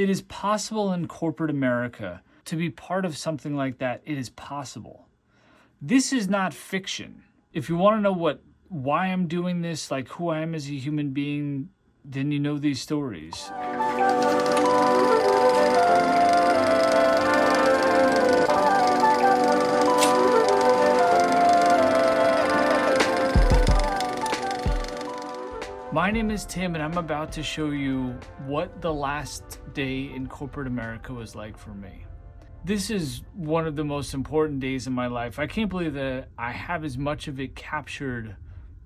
It is possible in corporate America to be part of something like that. It is possible. This is not fiction. If you want to know why I'm doing this, like who I am as a human being, then you know these stories. My name is Tim, and I'm about to show you what the last day in corporate America was like for me. This is one of the most important days in my life. I can't believe that I have as much of it captured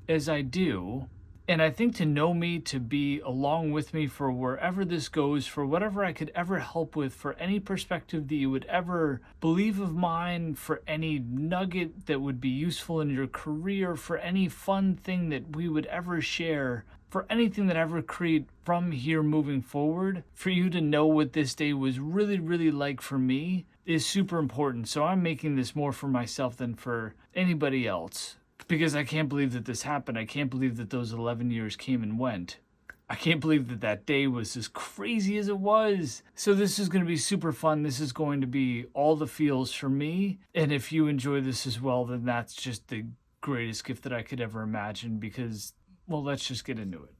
as I do. And I think to know me, to be along with me for wherever this goes, for whatever I could ever help with, for any perspective that you would ever believe of mine, for any nugget that would be useful in your career, for any fun thing that we would ever share, for anything that I ever create from here moving forward, for you to know what this day was really, really like for me is super important. So I'm making this more for myself than for anybody else. Because I can't believe that this happened. I can't believe that those 11 years came and went. I can't believe that that day was as crazy as it was. So this is going to be super fun. This is going to be all the feels for me. And if you enjoy this as well, then that's just the greatest gift that I could ever imagine because, well, let's just get into it.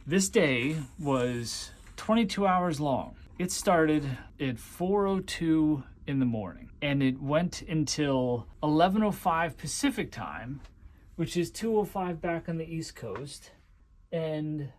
This day was 22 hours long. It started at 4:02 in the morning, and it went until 11:05 Pacific time, which is 2:05 back on the East Coast. And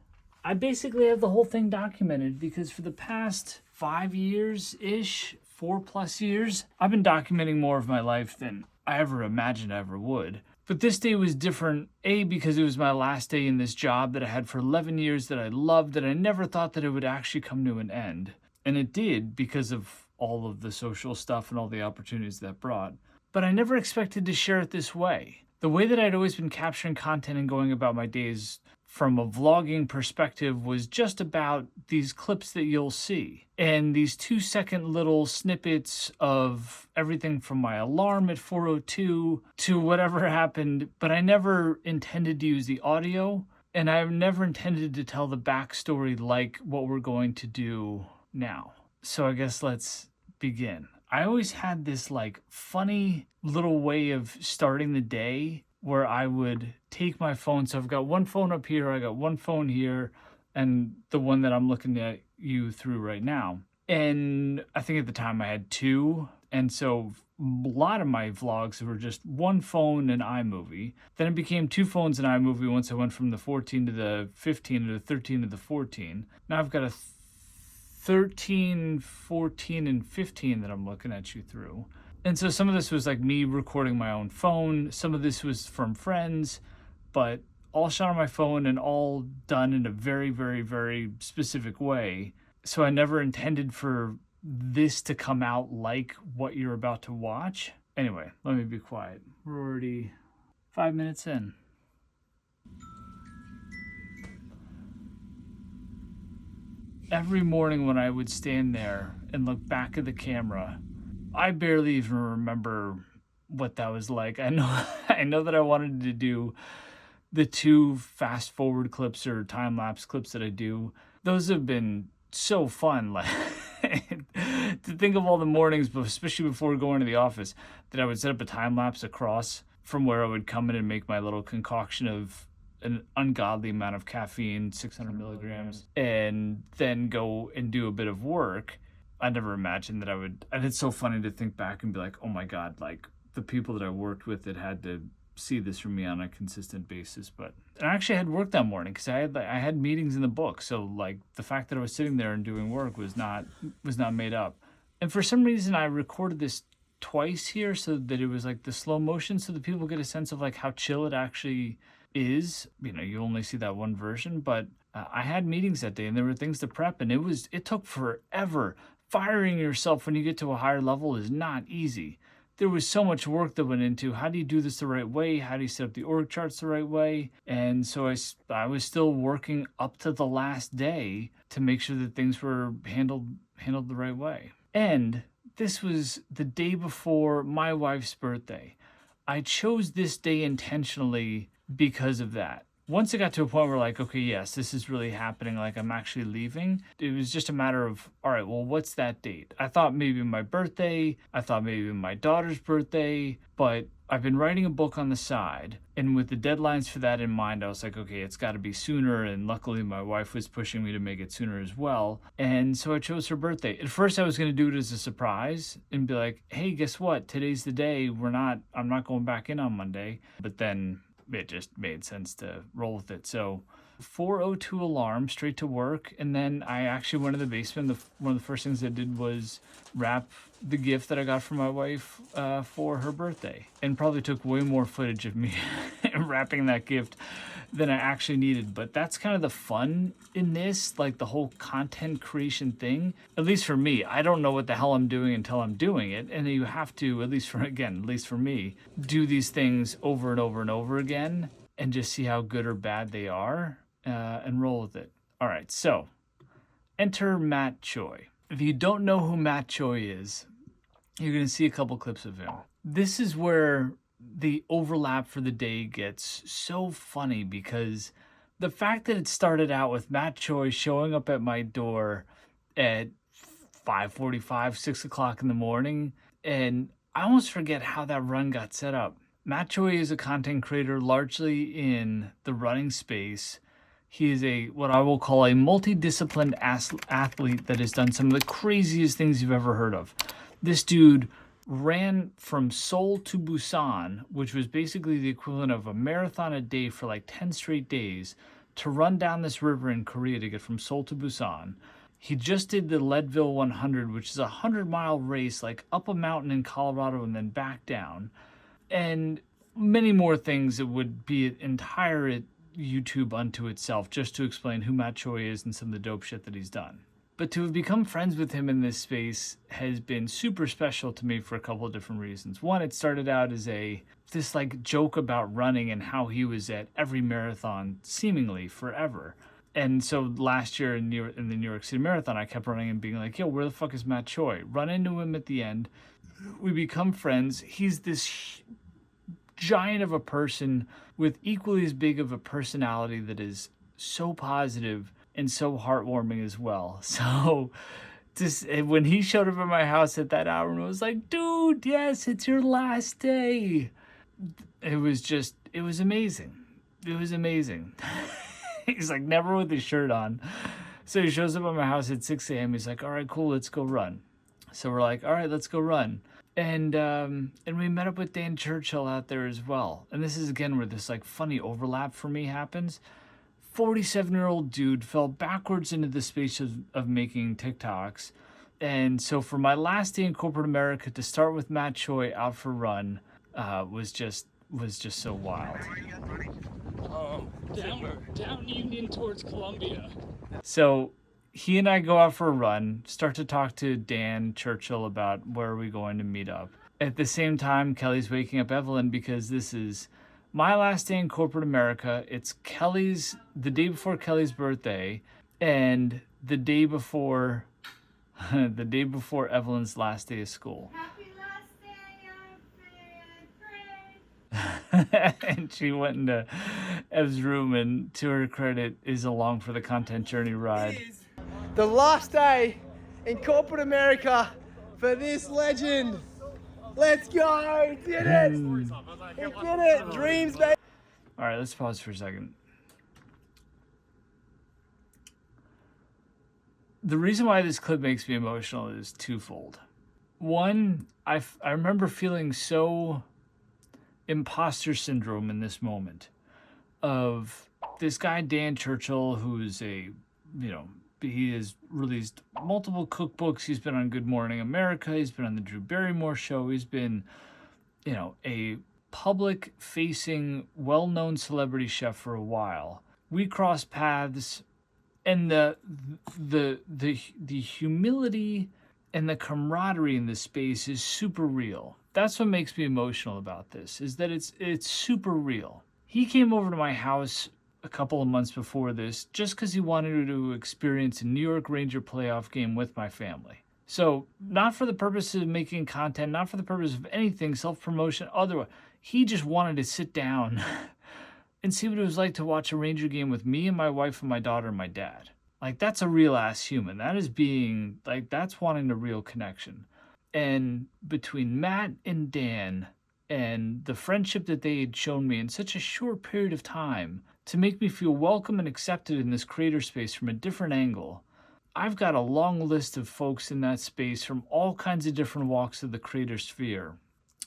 I basically have the whole thing documented because for the past 5 years-ish, 4+ years, I've been documenting more of my life than I ever imagined I ever would. But this day was different, A, because it was my last day in this job that I had for 11 years that I loved, that I never thought that it would actually come to an end. And it did because of all of the social stuff and all the opportunities that brought. But I never expected to share it this way. The way that I'd always been capturing content and going about my days from a vlogging perspective was just about these clips that you'll see. And these 2-second little snippets of everything from my alarm at 4:02 to whatever happened. But I never intended to use the audio. And I've never intended to tell the backstory like what we're going to do now. So I guess let's begin. I always had this like funny little way of starting the day where I would take my phone. So I've got one phone up here, I got one phone here, and the one that I'm looking at you through right now. And I think at the time I had two. And so a lot of my vlogs were just one phone and iMovie. Then it became two phones and iMovie once I went from the 14 to the 15 to the 13 to the 14. Now I've got a 13, 14, and 15 that I'm looking at you through. And so some of this was like me recording my own phone. Some of this was from friends, but all shot on my phone and all done in a very, very, very specific way. So I never intended for this to come out like what you're about to watch. Anyway, let me be quiet. We're already 5 minutes in. Every morning when I would stand there and look back at the camera, I barely even remember what that was like. I know that I wanted to do the 2 fast forward clips or time lapse clips that I do. Those have been so fun. Like to think of all the mornings, but especially before going to the office, that I would set up a time lapse across from where I would come in and make my little concoction of an ungodly amount of caffeine, 600 milligrams, and then go and do a bit of work. I never imagined that I would, and it's so funny to think back and be like, oh my God, like the people that I worked with that had to see this from me on a consistent basis. But I actually had work that morning because I had meetings in the book. So like the fact that I was sitting there and doing work was not made up. And for some reason I recorded this twice here so that it was like the slow motion so that people get a sense of like how chill it actually is. You know, you only see that one version, but I had meetings that day and there were things to prep, and it took forever. Firing yourself when you get to a higher level is not easy. There was so much work that went into how do you do this the right way? How do you set up the org charts the right way? And so I was still working up to the last day to make sure that things were handled the right way. And this was the day before my wife's birthday. I chose this day intentionally because of that. once it got to a point where like, okay, yes, this is really happening, like I'm actually leaving, it was just a matter of, all right, well, what's that date? I thought maybe my birthday, I thought maybe my daughter's birthday, but I've been writing a book on the side, and with the deadlines for that in mind, I was like, okay, it's got to be sooner, and luckily my wife was pushing me to make it sooner as well, and so I chose her birthday. At first I was going to do it as a surprise and be like, hey, guess what? Today's the day. I'm not going back in on Monday, but then it just made sense to roll with it. So 4:02 alarm, straight to work, and then I actually went to the basement. One of the first things I did was wrap the gift that I got from my wife for her birthday, and probably took way more footage of me wrapping that gift than I actually needed. But that's kind of the fun in this, like the whole content creation thing. At least for me, I don't know what the hell I'm doing until I'm doing it, and you have to, at least for me, do these things over and over and over again, and just see how good or bad they are, and roll with it. All right, so enter Matt Choi. If you don't know who Matt Choi is, you're going to see a couple clips of him. This is where the overlap for the day gets so funny, because the fact that it started out with Matt Choi showing up at my door at 5:45, 6 o'clock in the morning, and I almost forget how that run got set up. Matt Choi is a content creator largely in the running space. He is what I will call a multidisciplined athlete that has done some of the craziest things you've ever heard of. This dude ran from Seoul to Busan, which was basically the equivalent of a marathon a day for like 10 straight days, to run down this river in Korea to get from Seoul to Busan. He just did the Leadville 100, which is a 100-mile race, like up a mountain in Colorado and then back down. And many more things that would be an entire YouTube unto itself, just to explain who Matt Choi is and some of the dope shit that he's done. But to have become friends with him in this space has been super special to me for a couple of different reasons. One, it started out as this like joke about running and how he was at every marathon seemingly forever. And so last year in the New York City Marathon, I kept running and being like, yo, where the fuck is Matt Choi? Run into him at the end. We become friends. He's this giant of a person with equally as big of a personality that is so positive and so heartwarming as well. So when he showed up at my house at that hour and was like, dude, yes, it's your last day. It was amazing. It was amazing. He's like never with his shirt on. So he shows up at my house at 6 a.m. He's like, all right, cool, let's go run. So we're like, all right, let's go run. And we met up with Dan Churchill out there as well. And this is again where this like funny overlap for me happens. 47-year-old dude fell backwards into the space of making TikToks. And so for my last day in corporate America, to start with Matt Choi out for a run was just so wild. Down Union towards Columbia. So he and I go out for a run, start to talk to Dan Churchill about where are we going to meet up. At the same time, Kelly's waking up Evelyn because this is my last day in corporate America. It's the day before Kelly's birthday, and the day before Evelyn's last day of school. Happy last day of fifth grade. And she went into Ev's room, and to her credit, is along for the content journey ride. The last day in corporate America for this legend. Let's go! He did it! He did it! Dreams, baby! All right, let's pause for a second. The reason why this clip makes me emotional is twofold. One, I remember feeling so imposter syndrome in this moment of this guy, Dan Churchill, who's he has released multiple cookbooks. He's been on Good Morning America. He's been on the Drew Barrymore show. He's been, a public-facing, well-known celebrity chef for a while. We crossed paths, and the humility and the camaraderie in this space is super real. That's what makes me emotional about this, is that it's super real. He came over to my house a couple of months before this just because he wanted to experience a New York Ranger playoff game with my family. So not for the purpose of making content, not for the purpose of anything, self-promotion, otherwise. He just wanted to sit down and see what it was like to watch a Ranger game with me and my wife and my daughter and my dad. Like, that's a real ass human. That is being, like, that's wanting a real connection. And between Matt and Dan and the friendship that they had shown me in such a short period of time to make me feel welcome and accepted in this creator space from a different angle, I've got a long list of folks in that space from all kinds of different walks of the creator sphere.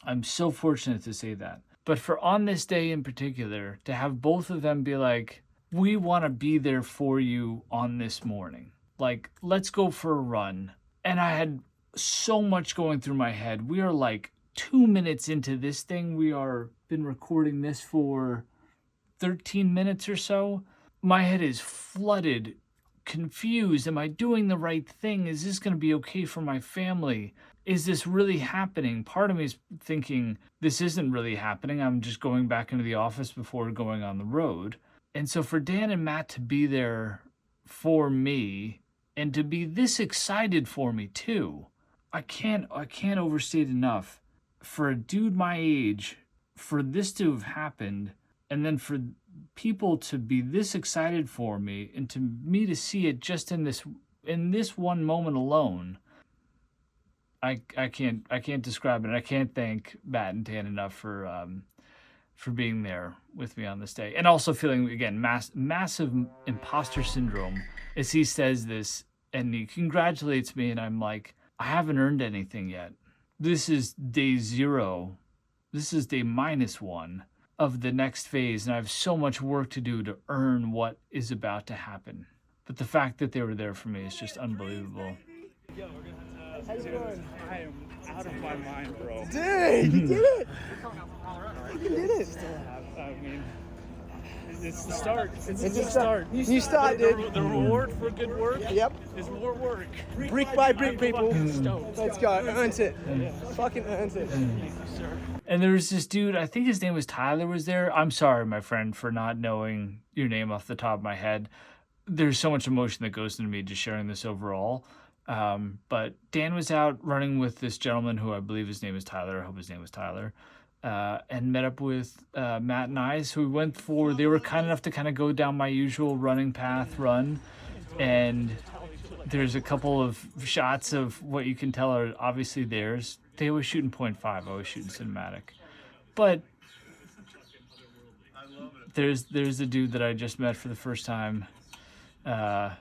I'm so fortunate to say that. But for on this day in particular, to have both of them be like, we want to be there for you on this morning. Like, let's go for a run. And I had so much going through my head. We are like 2 minutes into this thing. We are been recording this for 13 minutes or so. My head is flooded, confused. Am I doing the right thing? Is this going to be okay for my family? Is this really happening? Part of me is thinking this isn't really happening. I'm just going back into the office before going on the road. And so for Dan and Matt to be there for me and to be this excited for me too, I can't overstate enough. For a dude my age, for this to have happened, and then for people to be this excited for me, and to me to see it just in this one moment alone, I can't describe it. I can't thank Matt and Dan enough for being there with me on this day, and also feeling again massive imposter syndrome as he says this, and he congratulates me, and I'm like, I haven't earned anything yet. This is day 0. This is day -1 of the next phase, and I have so much work to do to earn what is about to happen. But the fact that they were there for me is just unbelievable. How you doing? I am out of my mind, bro. Dude, you did it! You did it! I mean, it's the start. It's It's the a start. You start, dude. The reward for good work Yep. is more work. Brick by brick, people. Stoked. Let's go. Earns it. Fucking earns it. And there was this dude, I think his name was Tyler, was there. I'm sorry, my friend, for not knowing your name off the top of my head. There's so much emotion that goes into me just sharing this overall. But Dan was out running with this gentleman who I believe his name is Tyler. I hope his name was Tyler. And met up with Matt and I. So we went for, they were kind enough to kind of go down my usual running path run. And there's a couple of shots of what you can tell are obviously theirs. They always shooting .5, I was shooting cinematic. But there's the dude that I just met for the first time. I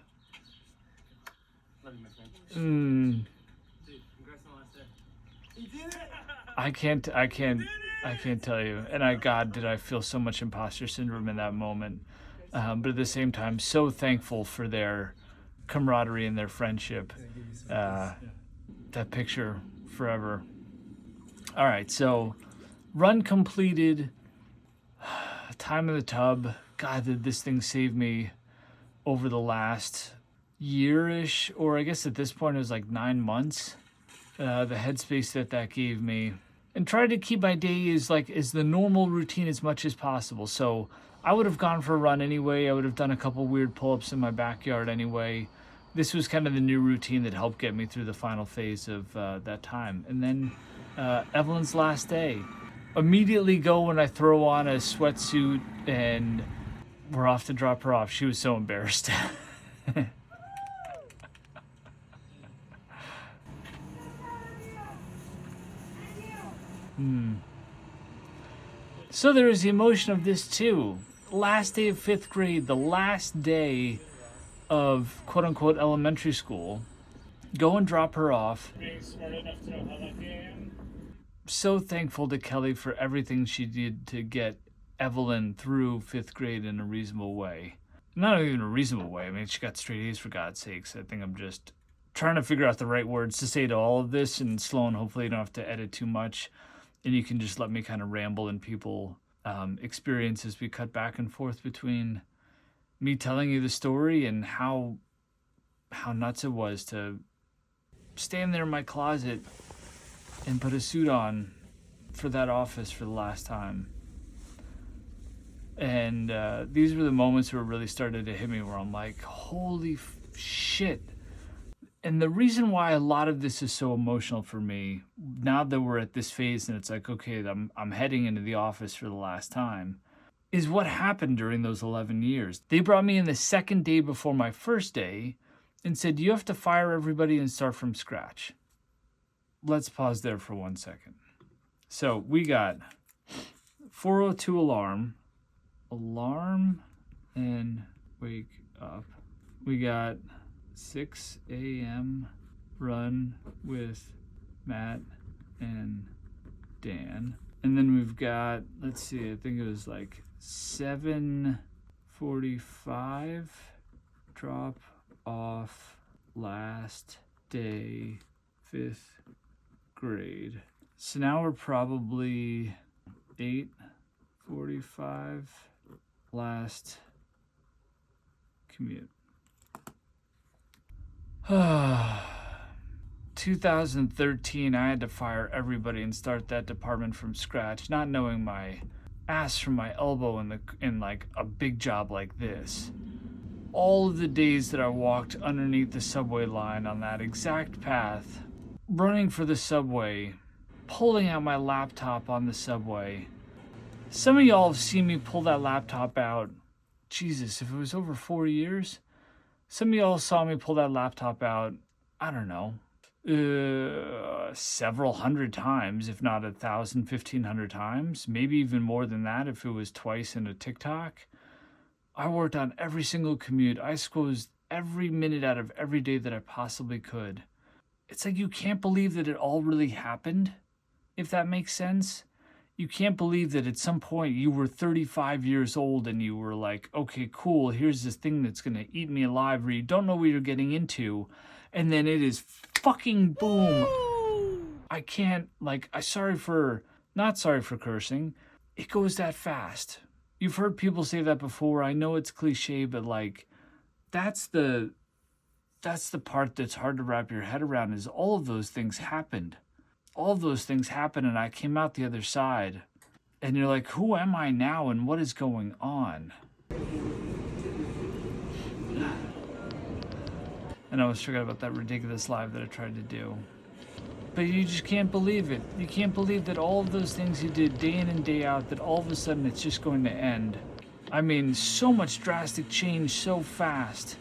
can't tell you. And God, did I feel so much imposter syndrome in that moment. But at the same time, so thankful for their camaraderie and their friendship. That picture forever. All right, so run completed. Time in the tub. God, did this thing save me over the last year-ish, or I guess at this point it was like 9 months. The headspace that gave me, and try to keep my day is the normal routine as much as possible. So I would have gone for a run anyway. I would have done a couple weird pull-ups in my backyard anyway. This was kind of the new routine that helped get me through the final phase of that time. And then Evelyn's last day. Immediately go when I throw on a sweatsuit and we're off to drop her off. She was so embarrassed. So there is the emotion of this too. Last day of 5th grade, the last day of quote-unquote elementary school. Go and drop her off. Being smart enough to know how lucky I am. So thankful to Kelly for everything she did to get Evelyn through 5th grade in a reasonable way. Not even a reasonable way. I mean, she got straight A's for God's sakes. I think I'm just trying to figure out the right words to say to all of this, and Sloan, hopefully you don't have to edit too much. And you can just let me kind of ramble and people experience as we cut back and forth between me telling you the story and how nuts it was to stand there in my closet and put a suit on for that office for the last time. And these were the moments where it really started to hit me, where I'm like, holy shit. And the reason why a lot of this is so emotional for me, now that we're at this phase and it's like, okay, I'm heading into the office for the last time, is what happened during those 11 years. They brought me in the second day before my first day and said, you have to fire everybody and start from scratch. Let's pause there for 1 second. So we got 4:02 alarm, and wake up. We got 6 a.m. run with Matt and Dan. And then we've got, let's see, I think it was like 7:45 drop off last day, 5th grade. So now we're probably 8:45 last commute. 2013, I had to fire everybody and start that department from scratch, not knowing my ass from my elbow in like a big job like this. All of the days that I walked underneath the subway line on that exact path, running for the subway, pulling out my laptop on the subway. Some of y'all have seen me pull that laptop out. Jesus, if it was over 4 years, some of y'all saw me pull that laptop out, I don't know, several hundred times, if not 1,000, 1,500 times, maybe even more than that if it was twice in a TikTok. I worked on every single commute. I squeezed every minute out of every day that I possibly could. It's like you can't believe that it all really happened, if that makes sense. You can't believe that at some point you were 35 years old and you were like, okay, cool, here's this thing that's going to eat me alive, where you don't know what you're getting into. And then it is fucking boom. I can't, like, not sorry for cursing. It goes that fast. You've heard people say that before. I know it's cliche, but like, that's the part that's hard to wrap your head around, is all of those things happened. All of those things happened, and I came out the other side. And you're like, who am I now and what is going on? And I was forgot about that ridiculous live that I tried to do. But you just can't believe it. You can't believe that all of those things you did day in and day out, that all of a sudden it's just going to end. I mean, so much drastic change so fast.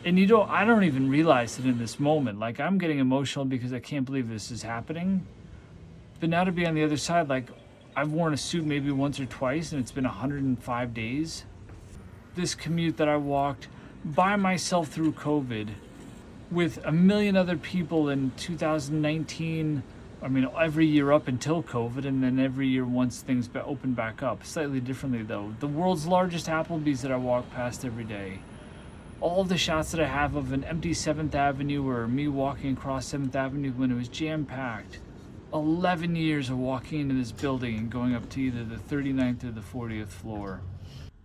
And I don't even realize it in this moment. Like, I'm getting emotional because I can't believe this is happening. But now to be on the other side, like, I've worn a suit maybe once or twice and it's been 105 days. This commute that I walked by myself through COVID with a million other people in 2019, I mean, every year up until COVID, and then every year once things opened back up. Slightly differently, though. The world's largest Applebee's that I walk past every day. All of the shots that I have of an empty 7th Avenue, or me walking across 7th Avenue when it was jam-packed. 11 years of walking into this building and going up to either the 39th or the 40th floor.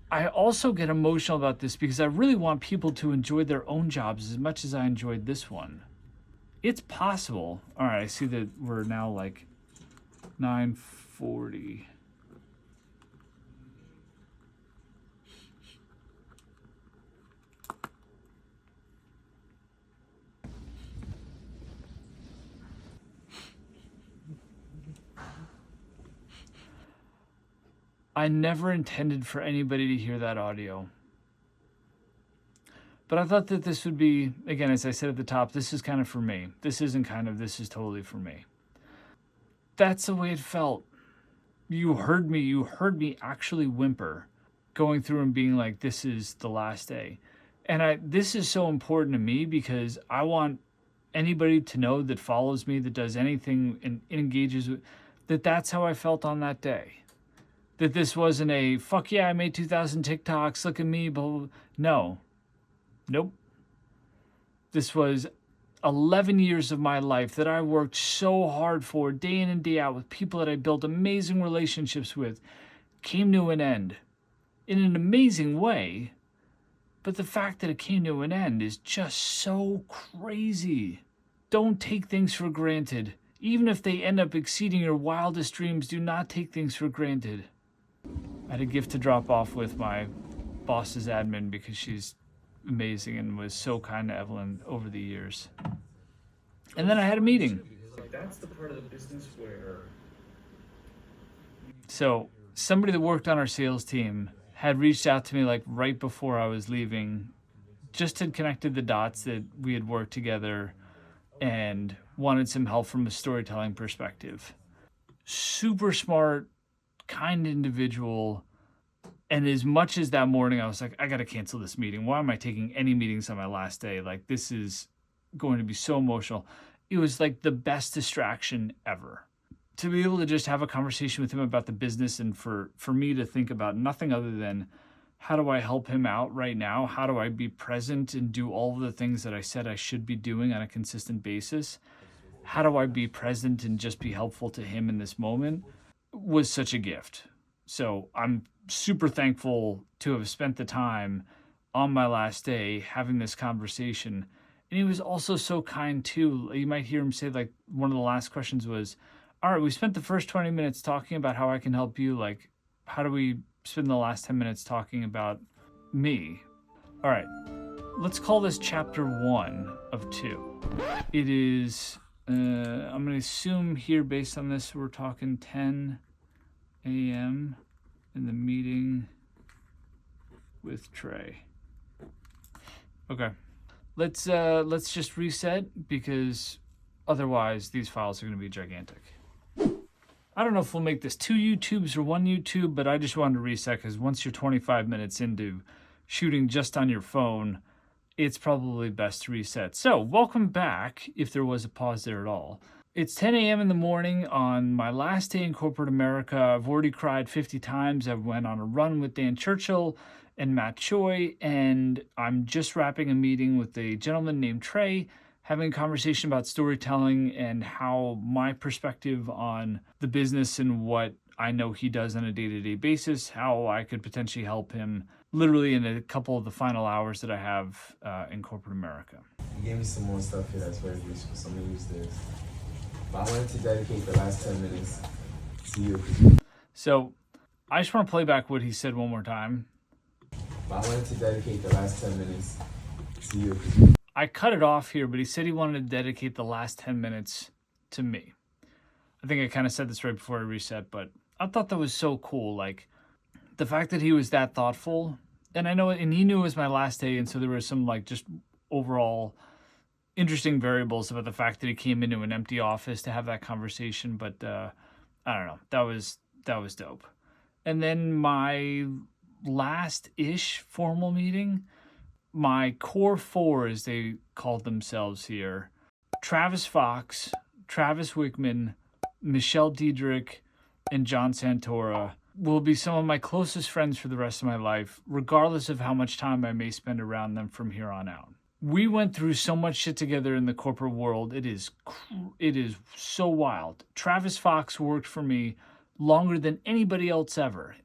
I also get emotional about this because I really want people to enjoy their own jobs as much as I enjoyed this one. It's possible. All right, I see that we're now like 9:40. I never intended for anybody to hear that audio. But I thought that this would be, again, as I said at the top, this is kind of for me. This isn't kind of, this is totally for me. That's the way it felt. You heard me actually whimper, going through and being like, this is the last day. And this is so important to me because I want anybody to know that follows me, that does anything and engages with, that's how I felt on that day. That this wasn't a, fuck yeah, I made 2,000 TikToks, look at me, blah, blah, blah. No. Nope. This was 11 years of my life that I worked so hard for, day in and day out, with people that I built amazing relationships with, came to an end in an amazing way. But the fact that it came to an end is just so crazy. Don't take things for granted. Even if they end up exceeding your wildest dreams, do not take things for granted. I had a gift to drop off with my boss's admin because she's amazing and was so kind to Evelyn over the years. And then I had a meeting. That's the part of the business where... So somebody that worked on our sales team had reached out to me like right before I was leaving, just had connected the dots that we had worked together and wanted some help from a storytelling perspective. Super smart, kind individual. And as much as that morning, I was like, I got to cancel this meeting. Why am I taking any meetings on my last day? Like, this is going to be so emotional. It was like the best distraction ever. To be able to just have a conversation with him about the business and for me to think about nothing other than how do I help him out right now? How do I be present and do all of the things that I said I should be doing on a consistent basis? How do I be present and just be helpful to him in this moment was such a gift. So I'm super thankful to have spent the time on my last day having this conversation. And he was also so kind too. You might hear him say, like, one of the last questions was, all right, we spent the first 20 minutes talking about how I can help you. Like, how do we spend the last 10 minutes talking about me? All right, let's call this chapter 1 of 2. It is, I'm going to assume here based on this, we're talking 10 a.m. in the meeting with Trey. Okay, let's just reset because otherwise these files are going to be gigantic. I don't know if we'll make this 2 YouTubes or 1 YouTube, but I just wanted to reset because once you're 25 minutes into shooting just on your phone, it's probably best to reset. So welcome back, if there was a pause there at all. It's 10 a.m. in the morning on my last day in corporate America. I've already cried 50 times. I went on a run with Dan Churchill and Matt Choi, and I'm just wrapping a meeting with a gentleman named Trey, having a conversation about storytelling and how my perspective on the business and what I know he does on a day-to-day basis, how I could potentially help him literally in a couple of the final hours that I have in corporate America. You gave me some more stuff here that's very useful, so I'm going to use this. But I wanted to dedicate the last 10 minutes to you. So I just want to play back what he said one more time. But I wanted to dedicate the last 10 minutes to you. I cut it off here, but he said he wanted to dedicate the last 10 minutes to me. I think I kind of said this right before I reset, but I thought that was so cool. Like, the fact that he was that thoughtful, and I know, and he knew it was my last day, and so there was some, like, just overall interesting variables about the fact that he came into an empty office to have that conversation, but I don't know. That was dope. And then my last-ish formal meeting, my core 4, as they called themselves here, Travis Fox, Travis Wickman, Michelle Diedrich, and John Santora will be some of my closest friends for the rest of my life, regardless of how much time I may spend around them from here on out. We went through so much shit together in the corporate world. It is so wild. Travis Fox worked for me longer than anybody else ever.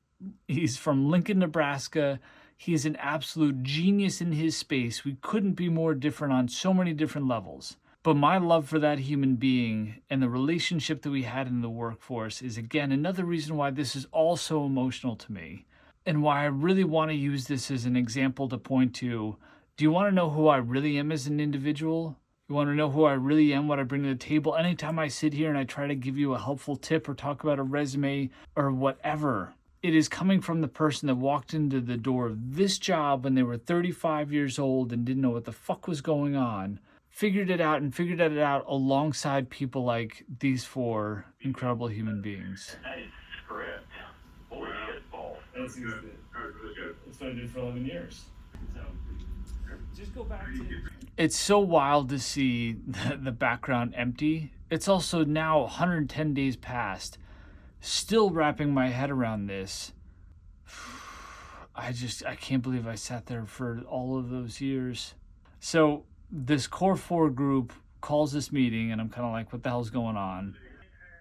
He's from Lincoln, Nebraska. He's an absolute genius in his space. We couldn't be more different on so many different levels. But my love for that human being and the relationship that we had in the workforce is, again, another reason why this is all so emotional to me and why I really want to use this as an example to point to. Do you want to know who I really am as an individual? You want to know who I really am, what I bring to the table? Anytime I sit here and I try to give you a helpful tip or talk about a resume or whatever, it is coming from the person that walked into the door of this job when they were 35 years old and didn't know what the fuck was going on, figured it out alongside people like these 4 incredible human beings. That is script. Bullshit ball. That's what I did for 11 years. So just go back to... It's so wild to see the background empty. It's also now 110 days past. Still wrapping my head around this. I can't believe I sat there for all of those years. So this core 4 group calls this meeting and I'm kind of like, what the hell's going on?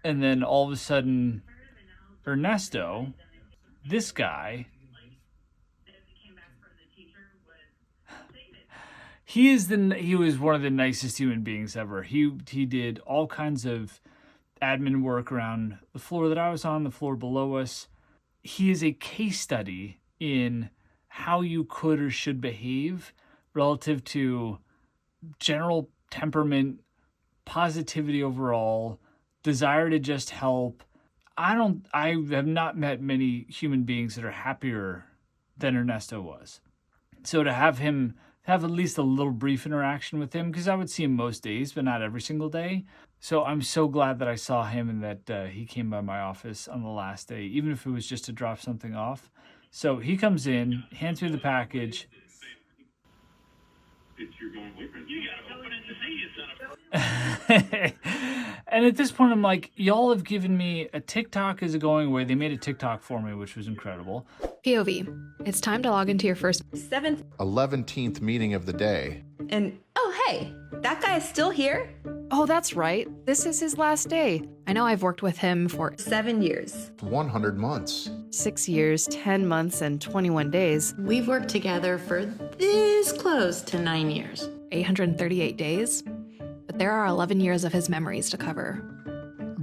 And then all of a sudden, Ernesto, this guy, he was one of the nicest human beings ever. He did all kinds of admin work around the floor that I was on, the floor below us. He is a case study in how you could or should behave relative to general temperament, positivity overall, desire to just help. I have not met many human beings that are happier than Ernesto was. So to have him have at least a little brief interaction with him, because I would see him most days, but not every single day. So I'm so glad that I saw him and that he came by my office on the last day, even if it was just to drop something off. So he comes in, hands me the package. It's your going boyfriend. You gotta open it to see you, son of a... And at this point, I'm like, y'all have given me a TikTok is going away. They made a TikTok for me, which was incredible. POV. It's time to log into your first 11th meeting of the day. And oh, hey, that guy is still here? Oh, that's right. This is his last day. I know I've worked with him for 7 years. 100 months. 6 years, 10 months, and 21 days. We've worked together for this close to 9 years. 838 days. But there are 11 years of his memories to cover.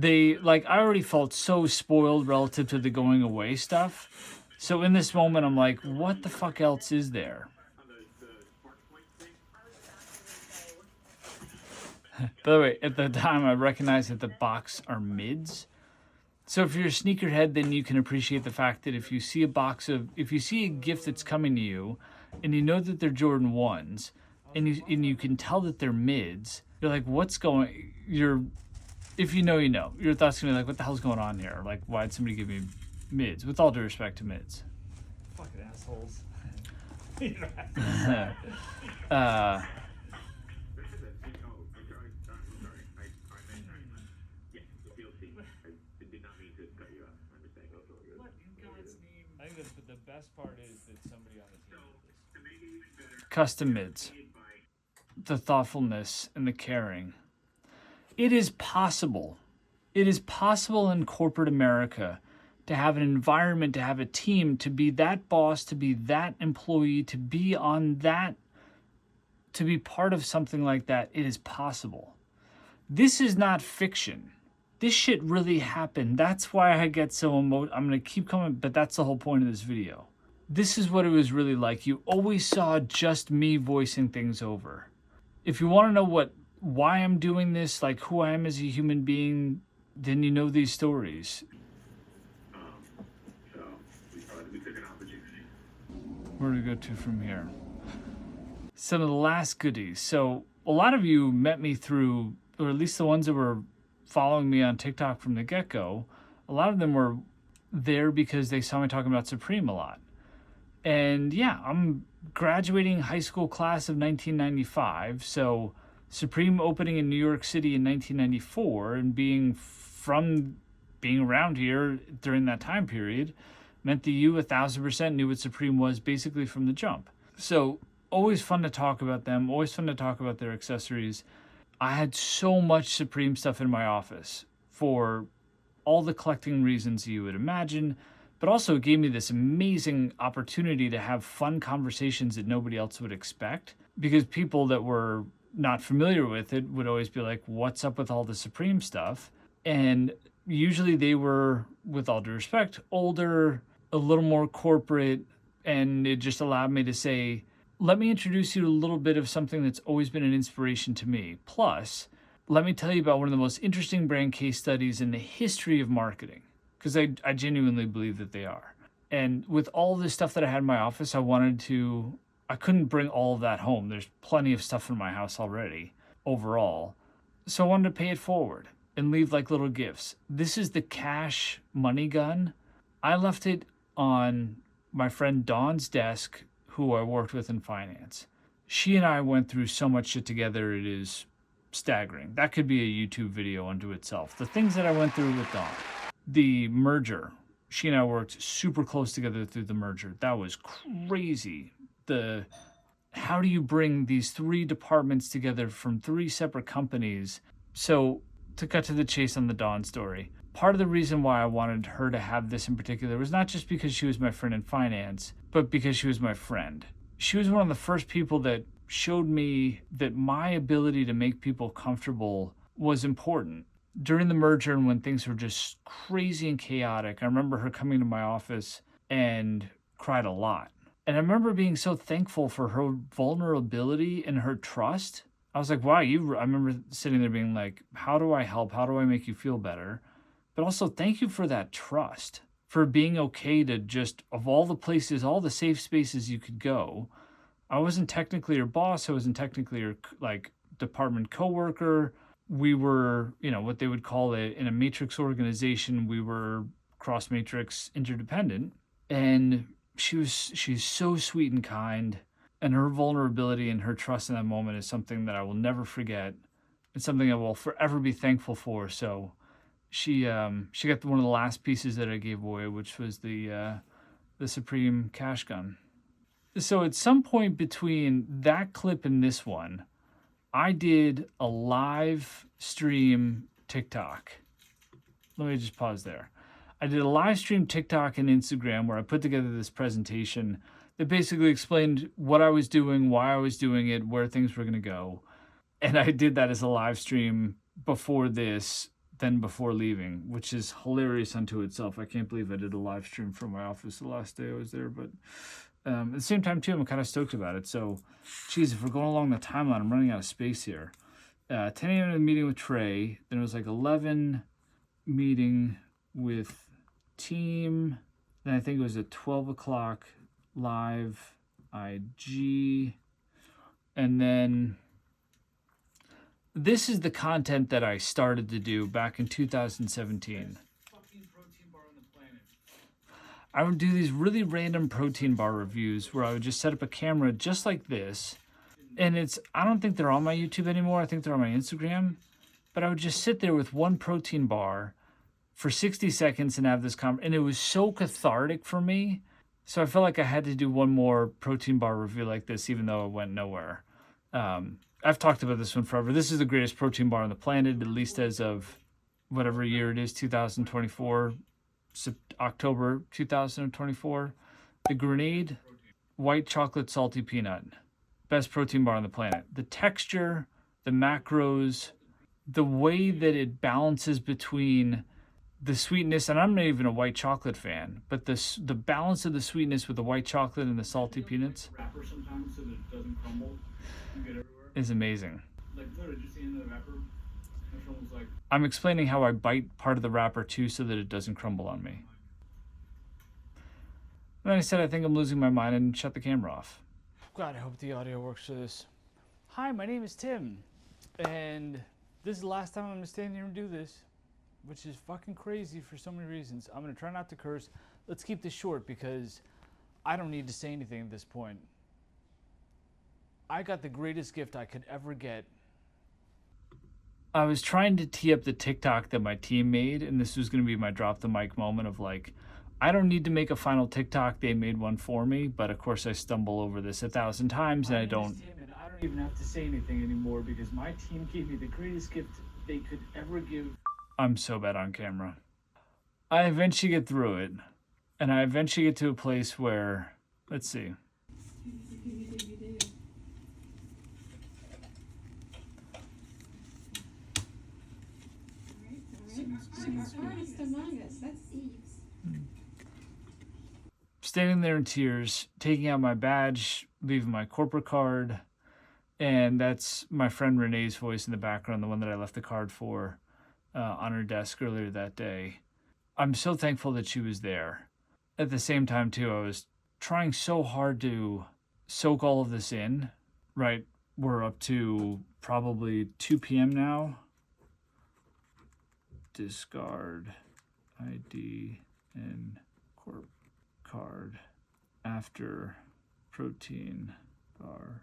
I already felt so spoiled relative to the going away stuff. So in this moment, I'm like, what the fuck else is there? By the way, at the time, I recognized that the box are mids. So if you're a sneakerhead, then you can appreciate the fact that if you see a gift that's coming to you, and you know that they're Jordan 1s, and you can tell that they're mids, you're like, if you know, you know. Your thoughts gonna be like, what the hell's going on here? Like, why'd somebody give me mids? With all due respect to mids. Fucking assholes. I think the best part is that somebody on the team did this. Custom mids. The thoughtfulness and the caring. It is possible. It is possible in corporate America to have an environment, to have a team, to be that boss, to be that employee, to be part of something like that. It is possible. This is not fiction. This shit really happened. That's why I get so I'm going to keep coming, but that's the whole point of this video. This is what it was really like. You always saw just me voicing things over. If you want to know why I'm doing this, like who I am as a human being, then you know these stories. So we took an opportunity. Where do we go to from here? Some of the last goodies. So a lot of you met me through, or at least the ones that were following me on TikTok from the get-go, a lot of them were there because they saw me talking about Supreme a lot. And yeah, I'm graduating high school class of 1995, so Supreme opening in New York City in 1994 and being around here during that time period meant that you 1,000% knew what Supreme was basically from the jump. So always fun to talk about them, always fun to talk about their accessories. I had so much Supreme stuff in my office for all the collecting reasons you would imagine, but also it gave me this amazing opportunity to have fun conversations that nobody else would expect, because people that were not familiar with it would always be like, what's up with all the Supreme stuff? And usually they were, with all due respect, older, a little more corporate, and it just allowed me to say, let me introduce you to a little bit of something that's always been an inspiration to me. Plus, let me tell you about one of the most interesting brand case studies in the history of marketing, because I genuinely believe that they are. And with all this stuff that I had in my office, I couldn't bring all of that home. There's plenty of stuff in my house already, overall. So I wanted to pay it forward and leave like little gifts. This is the cash money gun. I left it on my friend Dawn's desk, who I worked with in finance. She and I went through so much shit together, it is staggering. That could be a YouTube video unto itself. The things that I went through with Dawn. The merger. She and I worked super close together through the merger. That was crazy. How do you bring these 3 departments together from 3 separate companies? So to cut to the chase on the Dawn story, part of the reason why I wanted her to have this in particular was not just because she was my friend in finance, but because she was my friend. She was one of the first people that showed me that my ability to make people comfortable was important. During the merger and when things were just crazy and chaotic, I remember her coming to my office and cried a lot. And I remember being so thankful for her vulnerability and her trust. I was like, wow, I remember sitting there being like, how do I help? How do I make you feel better? But also, thank you for that trust. for being okay to just, of all the places, all the safe spaces you could go. I wasn't technically your boss. I wasn't technically your like department coworker. We were, you know, what they would call it in a matrix organization. We were cross matrix interdependent. And she's so sweet and kind. And her vulnerability and her trust in that moment is something that I will never forget. It's something I will forever be thankful for. So she got one of the last pieces that I gave away, which was the Supreme cash gun. So at some point between that clip and this one, I did a live stream TikTok. Let me just pause there. I did a live stream TikTok and Instagram where I put together this presentation that basically explained what I was doing, why I was doing it, where things were going to go. And I did that as a live stream before this, then before leaving, which is hilarious unto itself. I can't believe I did a live stream from my office the last day I was there, but at the same time, too, I'm kind of stoked about it. So, geez, if we're going along the timeline, I'm running out of space here. 10 a.m. meeting with Trey. Then it was like 11 meeting with team. Then I think it was a 12 o'clock live IG. And then this is the content that I started to do back in 2017. I would do these really random protein bar reviews where I would just set up a camera just like this. And I don't think they're on my YouTube anymore. I think they're on my Instagram. But I would just sit there with one protein bar for 60 seconds and have this and it was so cathartic for me. So I felt like I had to do one more protein bar review like this, even though it went nowhere. I've talked about this one forever. This is the greatest protein bar on the planet, at least as of whatever year it is, 2024. October 2024. The Grenade White Chocolate Salty Peanut. Best protein bar on the planet. The texture, the macros, the way that it balances between the sweetness, and I'm not even a white chocolate fan, but the balance of the sweetness with the white chocolate and the salty peanuts Wrapper sometimes so that it doesn't crumble and get everywhere. is amazing. Like literally just the end of the wrapper. It's almost like I'm explaining how I bite part of the wrapper too so that it doesn't crumble on me. And then I said I think I'm losing my mind and shut the camera off. God, I hope the audio works for this. Hi, my name is Tim, and this is the last time I'm going to stand here and do this, which is fucking crazy for so many reasons. I'm going to try not to curse. Let's keep this short because I don't need to say anything at this point. I got the greatest gift I could ever get. I was trying to tee up the TikTok that my team made, and this was going to be my drop the mic moment of like, I don't need to make a final TikTok. They made one for me, but of course I stumble over this 1,000 times, and I don't even have to say anything anymore because my team gave me the greatest gift they could ever give. I'm so bad on camera. I eventually get through it, and I eventually get to a place where, let's see. Standing there in tears, taking out my badge, leaving my corporate card, and that's my friend Renee's voice in the background, the one that I left the card for on her desk earlier that day. I'm so thankful that she was there. At the same time, too, I was trying so hard to soak all of this in, right? We're up to probably 2 p.m. now. Discard ID and corp card after protein bar.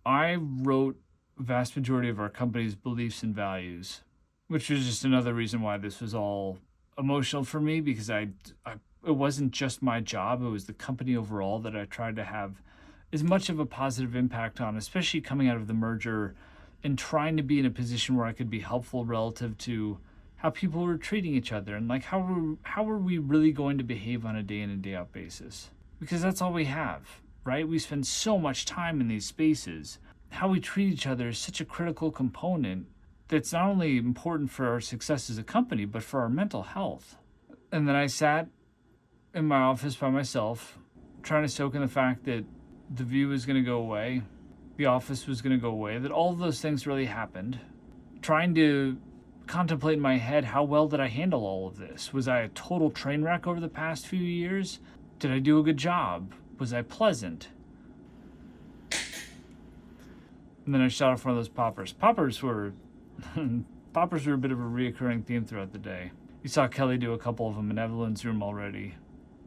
I wrote vast majority of our company's beliefs and values, which was just another reason why this was all emotional for me, because it wasn't just my job, it was the company overall that I tried to have as much of a positive impact on, especially coming out of the merger and trying to be in a position where I could be helpful relative to how people were treating each other and like how are we really going to behave on a day in and day out basis, because that's all we have, right? We spend so much time in these spaces. How we treat each other is such a critical component that's not only important for our success as a company, but for our mental health. And then I sat in my office by myself, trying to soak in the fact that the view was going to go away, the office was going to go away, that all of those things really happened, trying to contemplate in my head, how well did I handle all of this? Was I a total train wreck over the past few years? Did I do a good job? Was I pleasant? And then I shot off one of those poppers. Poppers were poppers were a bit of a reoccurring theme throughout the day. You saw Kelly do a couple of them in Evelyn's room already,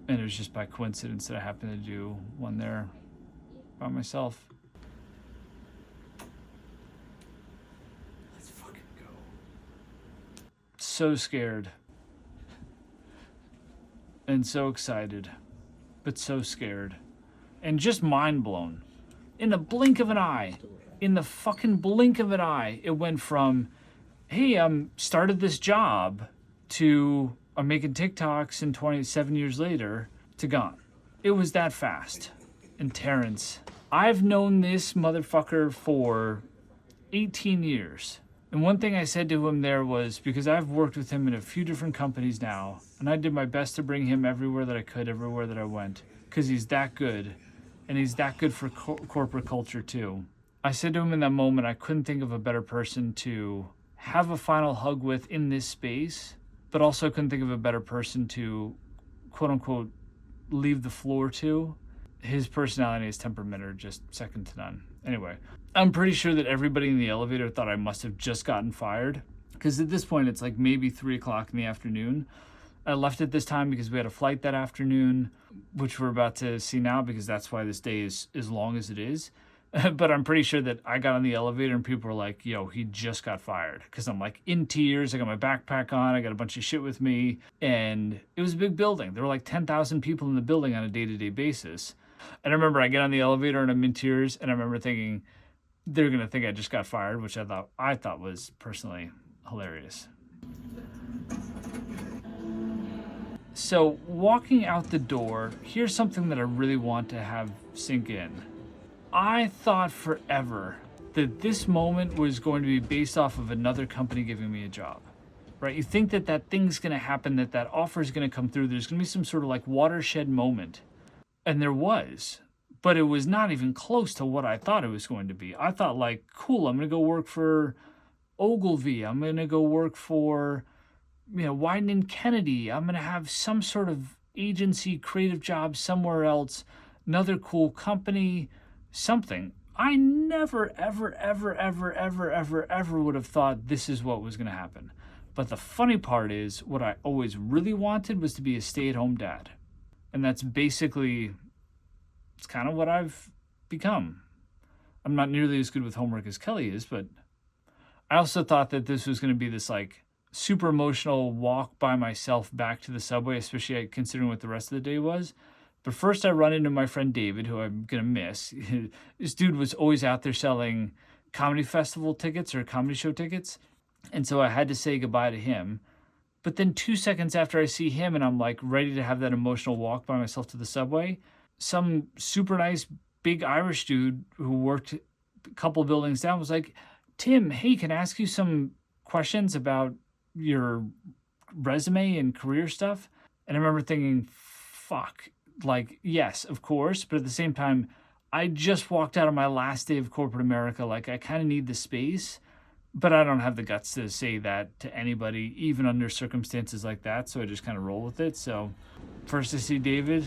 and it was just by coincidence that I happened to do one there by myself. Let's fucking go. So scared. And so excited, but so scared. And just mind blown. In the blink of an eye, in the fucking blink of an eye, it went from, hey, started this job, to I'm making TikToks and 27 years later to gone. It was that fast. And Terrence, I've known this motherfucker for 18 years. And one thing I said to him there was, because I've worked with him in a few different companies now, and I did my best to bring him everywhere that I could, everywhere that I went, because he's that good, and he's that good for corporate culture too. I said to him in that moment, I couldn't think of a better person to have a final hug with in this space, but also couldn't think of a better person to, quote unquote, leave the floor to. His personality and his temperament are just second to none. Anyway, I'm pretty sure that everybody in the elevator thought I must have just gotten fired, because at this point it's like maybe 3 o'clock in the afternoon. I left at this time because we had a flight that afternoon, which we're about to see now, because that's why this day is as long as it is. But I'm pretty sure that I got on the elevator and people were like, yo, he just got fired. Because I'm like in tears. I got my backpack on. I got a bunch of shit with me. And it was a big building. There were like 10,000 people in the building on a day-to-day basis. And I remember I get on the elevator and I'm in tears. And I remember thinking, they're going to think I just got fired, which I thought was personally hilarious. So walking out the door, here's something that I really want to have sink in. I thought forever that this moment was going to be based off of another company giving me a job, right? You think that that thing's going to happen, that offer is going to come through. There's going to be some sort of like watershed moment. And there was, but it was not even close to what I thought it was going to be. I thought like, cool, I'm going to go work for Ogilvy. I'm going to go work for, Wyden and Kennedy. I'm going to have some sort of agency, creative job somewhere else, another cool company, something. I never, ever, ever, ever, ever, ever, ever would have thought this is what was going to happen. But the funny part is, what I always really wanted was to be a stay-at-home dad. And that's basically, it's kind of what I've become. I'm not nearly as good with homework as Kelly is, but I also thought that this was going to be this like super emotional walk by myself back to the subway, especially considering what the rest of the day was. But first I run into my friend David, who I'm going to miss. This dude was always out there selling comedy festival tickets or comedy show tickets. And so I had to say goodbye to him. But then 2 seconds after I see him and I'm like ready to have that emotional walk by myself to the subway, some super nice big Irish dude who worked a couple buildings down was like, Tim, hey, can I ask you some questions about your resume and career stuff? And I remember thinking, fuck. Like, yes, of course, but at the same time, I just walked out of my last day of corporate America. Like, I kind of need the space, but I don't have the guts to say that to anybody, even under circumstances like that. So I just kind of roll with it. So first I see David.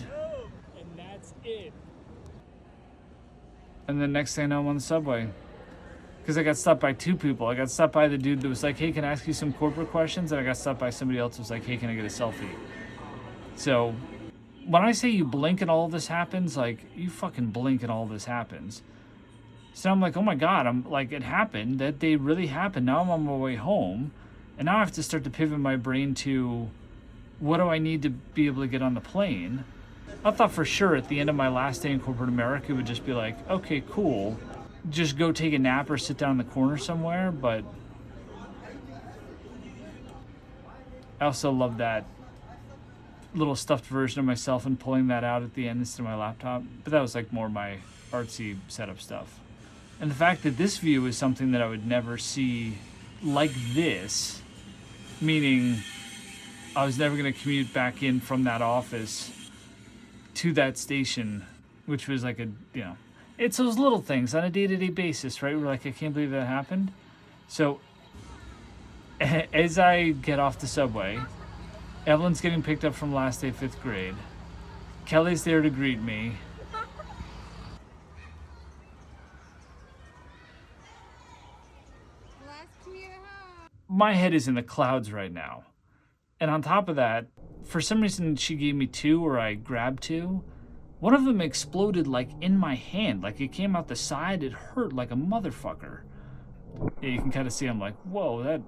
And that's it. And then next thing I know, I'm on the subway. Because I got stopped by 2 people. I got stopped by the dude that was like, hey, can I ask you some corporate questions? And I got stopped by somebody else who was like, hey, can I get a selfie? So when I say you blink and all this happens, like, you fucking blink and all this happens. So I'm like, oh my God, I'm like, it happened. That day really happened. Now I'm on my way home. And now I have to start to pivot my brain to, what do I need to be able to get on the plane? I thought for sure at the end of my last day in corporate America, it would just be like, okay, cool. Just go take a nap or sit down in the corner somewhere. But I also love that little stuffed version of myself and pulling that out at the end instead of my laptop. But that was like more my artsy setup stuff. And the fact that this view is something that I would never see like this, meaning I was never going to commute back in from that office to that station, which was like it's those little things on a day-to-day basis, right? We're like, I can't believe that happened. So as I get off the subway, Evelyn's getting picked up from last day 5th grade. Kelly's there to greet me. My head is in the clouds right now. And on top of that, for some reason she gave me 2, or I grabbed 2. One of them exploded like in my hand, like it came out the side. It hurt like a motherfucker. Yeah, you can kind of see I'm like, whoa, that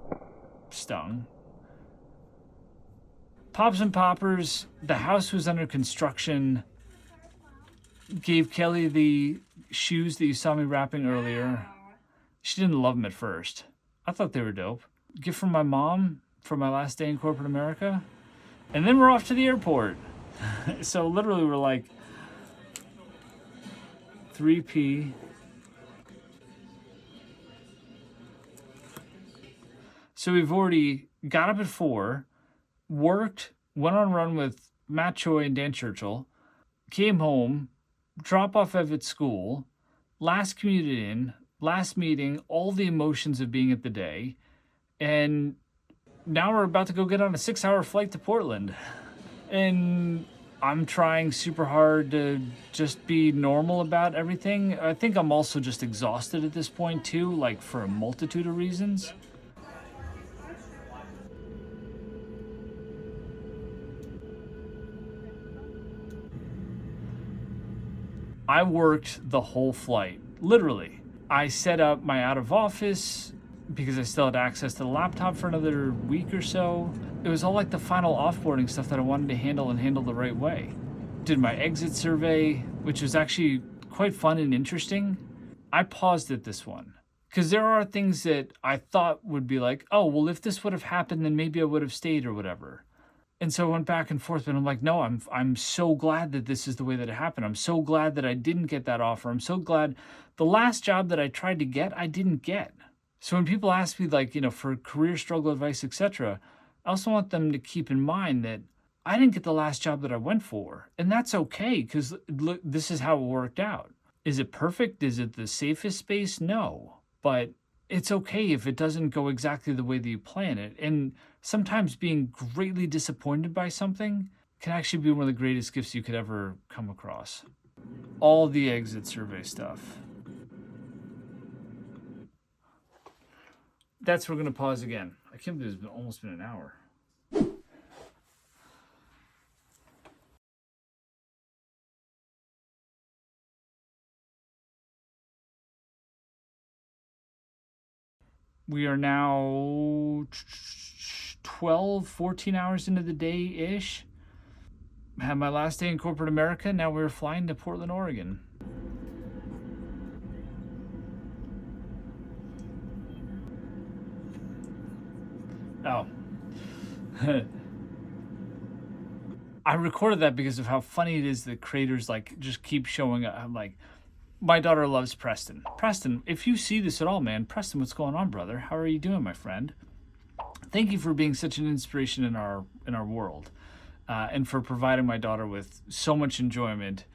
stung. Pops and poppers, the house was under construction. Gave Kelly the shoes that you saw me wrapping earlier. She didn't love them at first. I thought they were dope. Gift from my mom for my last day in corporate America. And then we're off to the airport. So literally we're like 3P. So we've already got up at 4, worked, went on a run with Matt Choi and Dan Churchill, came home, drop off Ev at school, last commuted in, last meeting, all the emotions of being at the day, and now we're about to go get on a 6-hour flight to Portland. And I'm trying super hard to just be normal about everything. I think I'm also just exhausted at this point too, like for a multitude of reasons. I worked the whole flight, literally. I set up my out of office because I still had access to the laptop for another week or so. It was all like the final offboarding stuff that I wanted to handle and handle the right way. Did my exit survey, which was actually quite fun and interesting. I paused at this one because there are things that I thought would be like, oh, well, if this would have happened, then maybe I would have stayed or whatever. And so I went back and forth, but I'm like, no, I'm so glad that this is the way that it happened. I'm so glad that I didn't get that offer. I'm so glad the last job that I tried to get, I didn't get. So when people ask me, like, for career struggle advice, etc., I also want them to keep in mind that I didn't get the last job that I went for. And that's okay, because look, this is how it worked out. Is it perfect? Is it the safest space? No. But it's okay if it doesn't go exactly the way that you plan it. And sometimes being greatly disappointed by something can actually be one of the greatest gifts you could ever come across. All the exit survey stuff. That's where we're going to pause again. I can't believe it's almost been an hour. We are now 14 hours into the day-ish. Had my last day in corporate America. Now we're flying to Portland, Oregon. Oh. I recorded that because of how funny it is that creators just keep showing up. I'm like, my daughter loves Preston. Preston, if you see this at all, man, Preston, what's going on, brother? How are you doing, my friend? Thank you for being such an inspiration in our world, and for providing my daughter with so much enjoyment,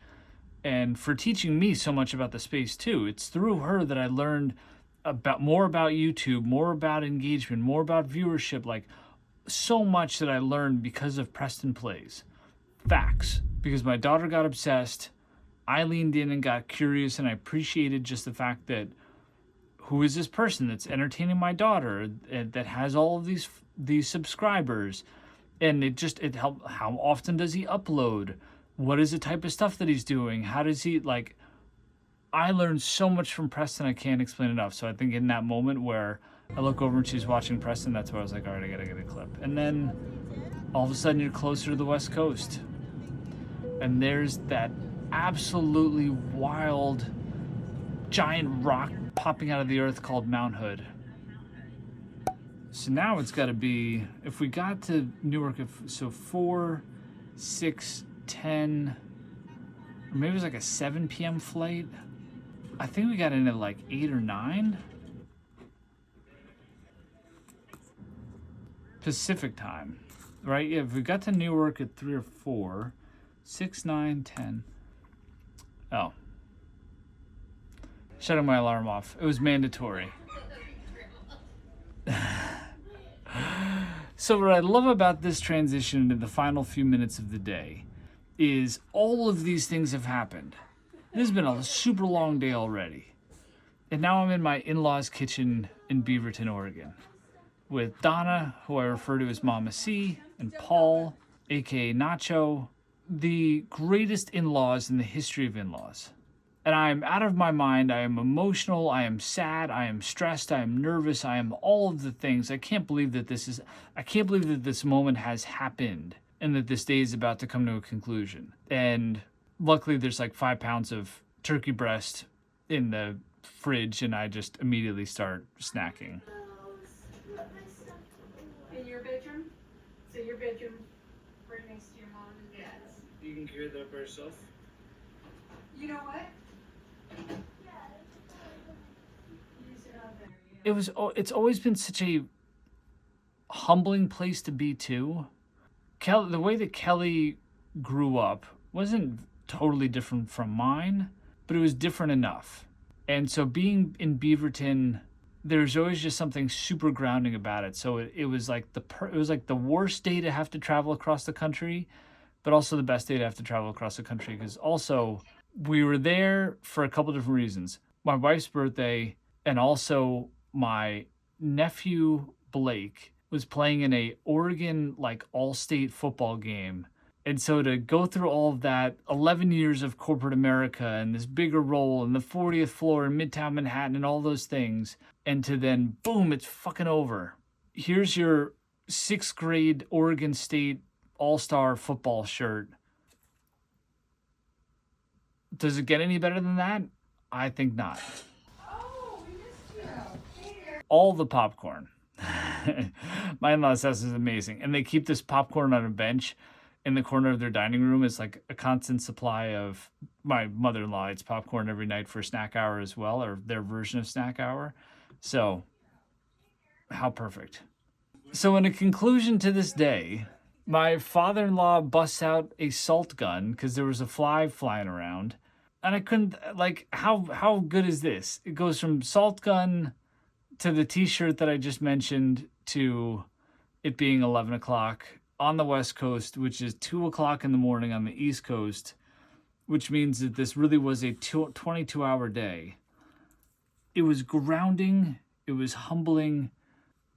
and for teaching me so much about the space too. It's through her that I learned more about YouTube, more about engagement, more about viewership, like so much that I learned because of Preston Plays. Facts. Because my daughter got obsessed, I leaned in and got curious, and I appreciated just the fact that who is this person that's entertaining my daughter, that has all of these subscribers, and it helped. How often does he upload? What is the type of stuff that he's doing? How does he I learned so much from Preston, I can't explain enough. So I think in that moment where I look over and she's watching Preston, that's where I was like, all right, I gotta get a clip. And then all of a sudden you're closer to the West Coast. And there's that absolutely wild giant rock popping out of the earth called Mount Hood. So now it's gotta be, if we got to Newark, so 4, 6, 10, or maybe it was like a 7 p.m. flight. I think we got in at 8 or 9 Pacific time, right? Yeah, if we got to Newark at 3 or 4, 6, 9, 10. Oh. Shutting my alarm off. It was mandatory. So what I love about this transition into the final few minutes of the day is all of these things have happened. This has been a super long day already. And now I'm in my in-laws' kitchen in Beaverton, Oregon, with Donna, who I refer to as Mama C, and Paul, aka Nacho, the greatest in-laws in the history of in-laws. And I am out of my mind. I am emotional. I am sad. I am stressed. I am nervous. I am all of the things. I can't believe that this moment has happened and that this day is about to come to a conclusion. And luckily there's like 5 pounds of turkey breast in the fridge, and I just immediately start snacking. In your bedroom? So your bedroom right next to your mom and dad's. You can carry that by yourself? You know what? It's always been such a humbling place to be too. The way that Kelly grew up wasn't totally different from mine, but it was different enough. And so being in Beaverton, there's always just something super grounding about it. So it was like the worst day to have to travel across the country, but also the best day to have to travel across the country, because also we were there for a couple different reasons. My wife's birthday, and also my nephew Blake was playing in a Oregon like all-state football game. And so to go through all of that 11 years of corporate America and this bigger role and the 40th floor in Midtown Manhattan and all those things, and to then boom, it's fucking over. Here's your 6th grade Oregon State all-star football shirt. Does it get any better than that? I think not. All the popcorn. My in-laws' house is amazing. And they keep this popcorn on a bench in the corner of their dining room. It's like a constant supply of my mother-in-law. It's popcorn every night for snack hour as well, or their version of snack hour. So, how perfect. So in a conclusion to this day, my father-in-law busts out a salt gun because there was a fly flying around. And I couldn't, like, how good is this? It goes from salt gun to the t-shirt that I just mentioned to it being 11 o'clock on the West Coast, which is 2 o'clock in the morning on the East Coast, which means that this really was a 22-hour day. It was grounding. It was humbling.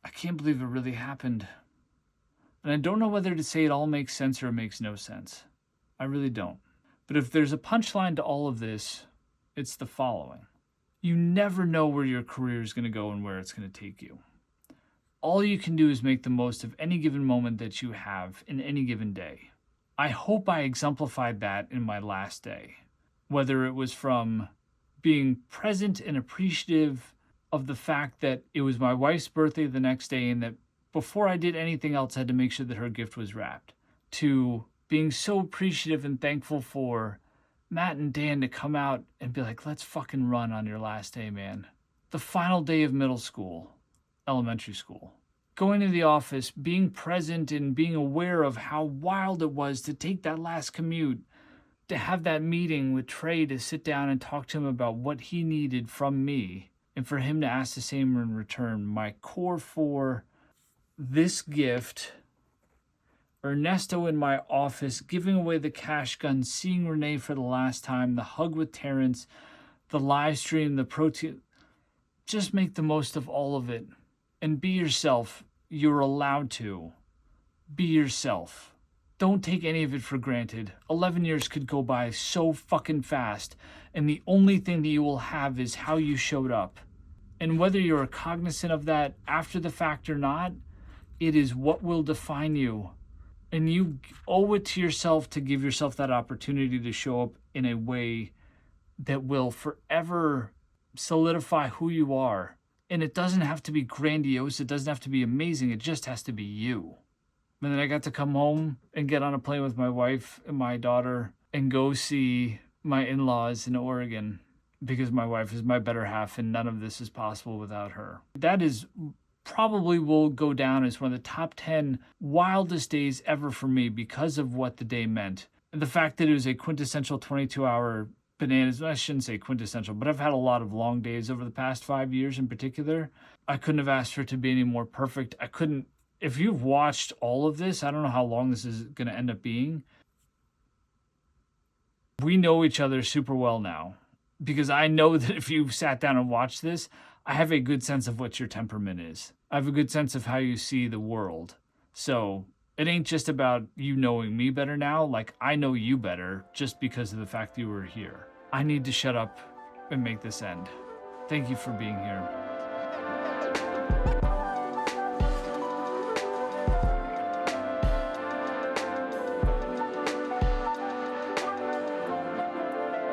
I can't believe it really happened. And I don't know whether to say it all makes sense or it makes no sense. I really don't. But if there's a punchline to all of this, it's the following. You never know where your career is going to go and where it's going to take you. All you can do is make the most of any given moment that you have in any given day. I hope I exemplified that in my last day, whether it was from being present and appreciative of the fact that it was my wife's birthday the next day and that before I did anything else, I had to make sure that her gift was wrapped, to being so appreciative and thankful for Matt and Dan to come out and be like, let's fucking run on your last day, man. The final day of middle school, elementary school. Going to the office, being present and being aware of how wild it was to take that last commute, to have that meeting with Trey to sit down and talk to him about what he needed from me, and for him to ask the same in return. My core four, this gift, Ernesto in my office, giving away the cash gun, seeing Renee for the last time, the hug with Terrence, the live stream, the protein. Just make the most of all of it and be yourself. You're allowed to. Be yourself. Don't take any of it for granted. 11 years could go by so fucking fast, and the only thing that you will have is how you showed up. And whether you're cognizant of that after the fact or not, it is what will define you. And you owe it to yourself to give yourself that opportunity to show up in a way that will forever solidify who you are. And it doesn't have to be grandiose. It doesn't have to be amazing. It just has to be you. And then I got to come home and get on a plane with my wife and my daughter and go see my in-laws in Oregon, because my wife is my better half and none of this is possible without her. That is probably will go down as one of the top 10 wildest days ever for me because of what the day meant. And the fact that it was a quintessential 22-hour bananas. I shouldn't say quintessential, but I've had a lot of long days over the past 5 years in particular. I couldn't have asked for it to be any more perfect. I couldn't if you've watched all of this, I don't know how long this is going to end up being. We know each other super well now, because I know that if you've sat down and watched this, I have a good sense of what your temperament is. I have a good sense of how you see the world. So it ain't just about you knowing me better now. Like, I know you better just because of the fact that you were here. I need to shut up and make this end. Thank you for being here.